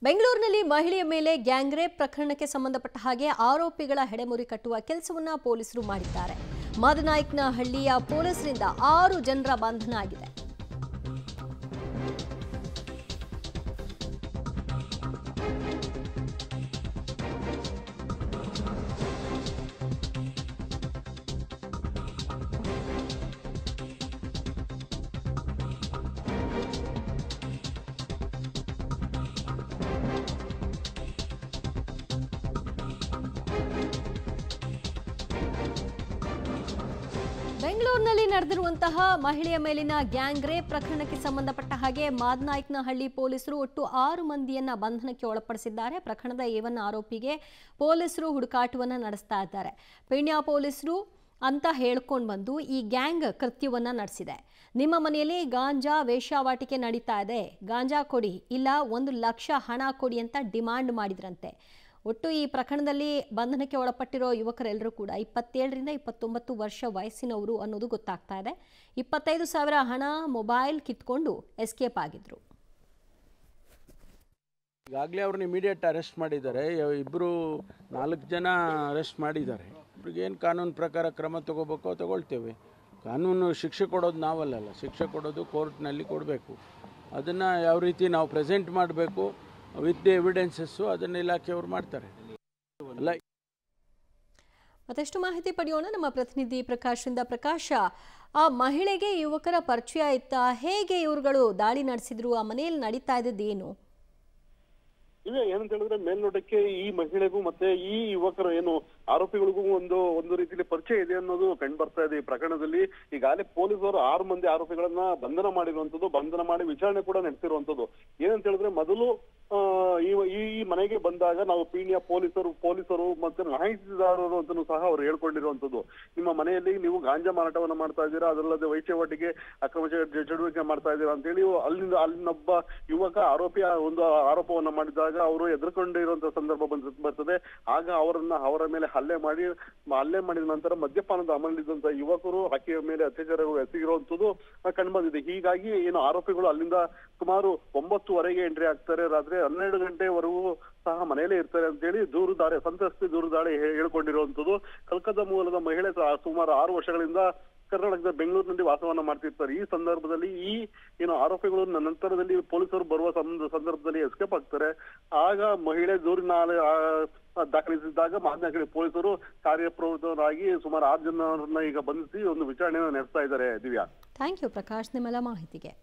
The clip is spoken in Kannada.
ಬೆಂಗಳೂರಿನಲ್ಲಿ ಮಹಿಳೆಯ ಮೇಲೆ ಗ್ಯಾಂಗ್ ರೇಪ್ ಪ್ರಕರಣಕ್ಕೆ ಸಂಬಂಧಪಟ್ಟ ಹಾಗೆ ಆರೋಪಿಗಳ ಹೆಡೆಮುರಿ ಕಟ್ಟುವ ಕೆಲಸವನ್ನ ಪೊಲೀಸರು ಮಾಡಿದ್ದಾರೆ. ಮದನಾಯಕನಹಳ್ಳಿಯ ಪೊಲೀಸರಿಂದ 6 ಜನರ ಬಂಧನ ಆಗಿದೆ. ಬೆಂಗಳೂರಿನಲ್ಲಿ ನಡೆದಿರುವಂತಹ ಮಹಿಳೆಯ ಮೇಲಿನ ಗ್ಯಾಂಗ್ ರೇಪ್ ಪ್ರಕರಣಕ್ಕೆ ಸಂಬಂಧಪಟ್ಟ ಹಾಗೆ ಮದನಾಯಕನಹಳ್ಳಿ ಪೊಲೀಸರು ಒಟ್ಟು 6 ಮಂದಿಯನ್ನ ಬಂಧನಕ್ಕೆ ಒಳಪಡಿಸಿದ್ದಾರೆ. ಪ್ರಕರಣದ A1 ಆರೋಪಿಗೆ ಪೊಲೀಸರು ಹುಡುಕಾಟವನ್ನ ನಡೆಸ್ತಾ ಇದ್ದಾರೆ. ಪೀಣ್ಯ ಪೊಲೀಸರು ಅಂತ ಹೇಳ್ಕೊಂಡು ಬಂದು ಈ ಗ್ಯಾಂಗ್ ಕೃತ್ಯವನ್ನ ನಡೆಸಿದೆ. ನಿಮ್ಮ ಮನೆಯಲ್ಲಿ ಗಾಂಜಾ ವೇಶ್ಯಾವಾಟಿಕೆ ನಡೀತಾ ಇದೆ, ಗಾಂಜಾ ಕೊಡಿ ಇಲ್ಲ 1 ಲಕ್ಷ ಹಣ ಕೊಡಿ ಅಂತ ಡಿಮಾಂಡ್ ಮಾಡಿದ್ರಂತೆ. ಒಟ್ಟು ಈ ಪ್ರಕರಣದಲ್ಲಿ ಬಂಧನಕ್ಕೆ ಒಳಪಟ್ಟಿರೋ ಯುವಕರೆಲ್ಲರೂ ಕೂಡ 27 ರಿಂದ 29 ವರ್ಷ ವಯಸ್ಸಿನವರು ಅನ್ನೋದು ಗೊತ್ತಾಗ್ತಾ ಇದೆ. 25,000 ಹಣ ಮೊಬೈಲ್ ಕಿತ್ಕೊಂಡು ಎಸ್ಕೇಪ್ ಆಗಿದ್ರು. ಈಗಾಗಲೇ ಅವ್ರನ್ನ ಇಮಿಡಿಯೇಟ್ ಅರೆಸ್ಟ್ ಮಾಡಿದ್ದಾರೆ. 4 ಜನ ಅರೆಸ್ಟ್ ಮಾಡಿದ್ದಾರೆ. ಇವ್ರಿಗೇನು ಕಾನೂನು ಪ್ರಕಾರ ಕ್ರಮ ತಗೋಬೇಕೋ ತಗೊಳ್ತೇವೆ. ಕಾನೂನು ಶಿಕ್ಷೆ ಕೊಡೋದು ನಾವಲ್ಲ, ಶಿಕ್ಷೆ ಕೊಡೋದು ಕೋರ್ಟ್ನಲ್ಲಿ ಕೊಡಬೇಕು. ಅದನ್ನು ಯಾವ ರೀತಿ ನಾವು ಪ್ರೆಸೆಂಟ್ ಮಾಡಬೇಕು ವಿತ್ ದಿ ಎವಿಡೆನ್ಸಸ್ಸು ಅದನ್ನು ಇಲಾಖೆಯವರು ಮಾಡ್ತಾರೆ. ಮತ್ತಷ್ಟು ಮಾಹಿತಿ ಪಡೆಯೋಣ ನಮ್ಮ ಪ್ರತಿನಿಧಿ ಪ್ರಕಾಶ್ರಿಂದ. ಪ್ರಕಾಶ, ಆ ಮಹಿಳೆಗೆ ಯುವಕರ ಪರಿಚಯ ಇತ್ತಾ? ಹೇಗೆ ಇವ್ರುಗಳು ದಾಳಿ ನಡೆಸಿದ್ರು? ಆ ಮನೆಯಲ್ಲಿ ನಡೀತಾ ಇದ್ದದ್ದೇನು? ಇದೆ ಏನಂತ ಹೇಳಿದ್ರೆ, ಮೇಲ್ನೋಟಕ್ಕೆ ಈ ಮಹಿಳೆಗೂ ಮತ್ತೆ ಈ ಯುವಕರು ಏನು ಆರೋಪಿಗಳಿಗೂ ಒಂದು ರೀತಿಯಲ್ಲಿ ಪರಿಚಯ ಇದೆ ಅನ್ನೋದು ಕಂಡು ಬರ್ತಾ ಇದೆ. ಈ ಪ್ರಕರಣದಲ್ಲಿ ಈಗಾಗಲೇ ಪೊಲೀಸರು 6 ಮಂದಿ ಆರೋಪಿಗಳನ್ನ ಬಂಧನ ಮಾಡಿರುವಂತದ್ದು, ಬಂಧನ ಮಾಡಿ ವಿಚಾರಣೆ ಕೂಡ ನಡೆಸಿರುವಂತದ್ದು. ಏನಂತ ಹೇಳಿದ್ರೆ, ಮೊದಲು ಈ ಮನೆಗೆ ಬಂದಾಗ ನಾವು ಪೀಣ್ಯ ಪೊಲೀಸರು ಮತ್ತೆ ಮಾಹಿತಿದಾರರು ಅಂತಲೂ ಸಹ ಅವರು ಹೇಳ್ಕೊಂಡಿರುವಂತದ್ದು. ನಿಮ್ಮ ಮನೆಯಲ್ಲಿ ನೀವು ಗಾಂಜಾ ಮಾರಾಟವನ್ನ ಮಾಡ್ತಾ ಇದ್ದೀರಾ, ಅದಲ್ಲದೆ ವೈಶ್ಯವಾಟಿಕೆ ಅಕ್ರಮ ಚಟುವಟಿಕೆ ಮಾಡ್ತಾ ಇದ್ದೀರಾ ಅಂತ ಹೇಳಿ ಅಲ್ಲಿನೊಬ್ಬ ಯುವಕ ಆರೋಪಿಯ ಒಂದು ಆರೋಪವನ್ನ ಮಾಡಿದಾಗ ಅವರು ಎದುರುಕೊಂಡಿರುವಂತಹ ಸಂದರ್ಭ ಬರ್ತದೆ. ಆಗ ಅವರ ಮೇಲೆ ಹಲ್ಲೆ ಮಾಡಿದ ನಂತರ ಮದ್ಯಪಾನದ ಅಮಲಿದ್ದಂತಹ ಯುವಕರು ಆಕೆಯ ಮೇಲೆ ಅತ್ಯಾಚಾರಗಳು ಎಸಗಿರುವಂತದ್ದು ಕಂಡುಬಂದಿದೆ. ಹೀಗಾಗಿ ಏನು ಆರೋಪಿಗಳು ಅಲ್ಲಿಂದ ಸುಮಾರು 9:30ಗೆ ಎಂಟ್ರಿ ಆಗ್ತಾರೆ. ರಾತ್ರಿ 12 ಗಂಟೆವರೆಗೂ ಸಹ ಮನೆಯಲ್ಲೇ ಇರ್ತಾರೆ ಅಂತ ಹೇಳಿ ಸಂತ್ರಸ್ತೆ ದೂರುದಾಳಿ ಹೇಳ್ಕೊಂಡಿರುವಂತದ್ದು. ಕಲ್ಕತ್ತಾ ಮೂಲದ ಮಹಿಳೆ ಸುಮಾರು 6 ವರ್ಷಗಳಿಂದ ಕರ್ನಾಟಕದ ಬೆಂಗಳೂರಿನಲ್ಲಿ ವಾಸವನ್ನ ಮಾಡ್ತಿರ್ತಾರೆ. ಈ ಸಂದರ್ಭದಲ್ಲಿ ಏನು ಆರೋಪಿಗಳು ನಂತರದಲ್ಲಿ ಪೊಲೀಸರು ಬರುವ ಸಂದರ್ಭದಲ್ಲಿ ಎಸ್ಕೇಪ್ ಆಗ್ತಾರೆ. ಆಗ ಮಹಿಳೆ ದೂರಿನ ದಾಖಲಿಸಿದಾಗ ಮದನಾಯಕನಹಳ್ಳಿ ಪೊಲೀಸರು ಕಾರ್ಯಪ್ರವೃತ್ತರಾಗಿ ಸುಮಾರು 6 ಜನರನ್ನ ಈಗ ಬಂಧಿಸಿ ಒಂದು ವಿಚಾರಣೆಯನ್ನು ನಡೆಸ್ತಾ ಇದ್ದಾರೆ. ದಿವ್ಯಾ, ಥ್ಯಾಂಕ್ ಯು ಪ್ರಕಾಶ್ ನಿಮ್ಮೆಲ್ಲ ಮಾಹಿತಿಗೆ.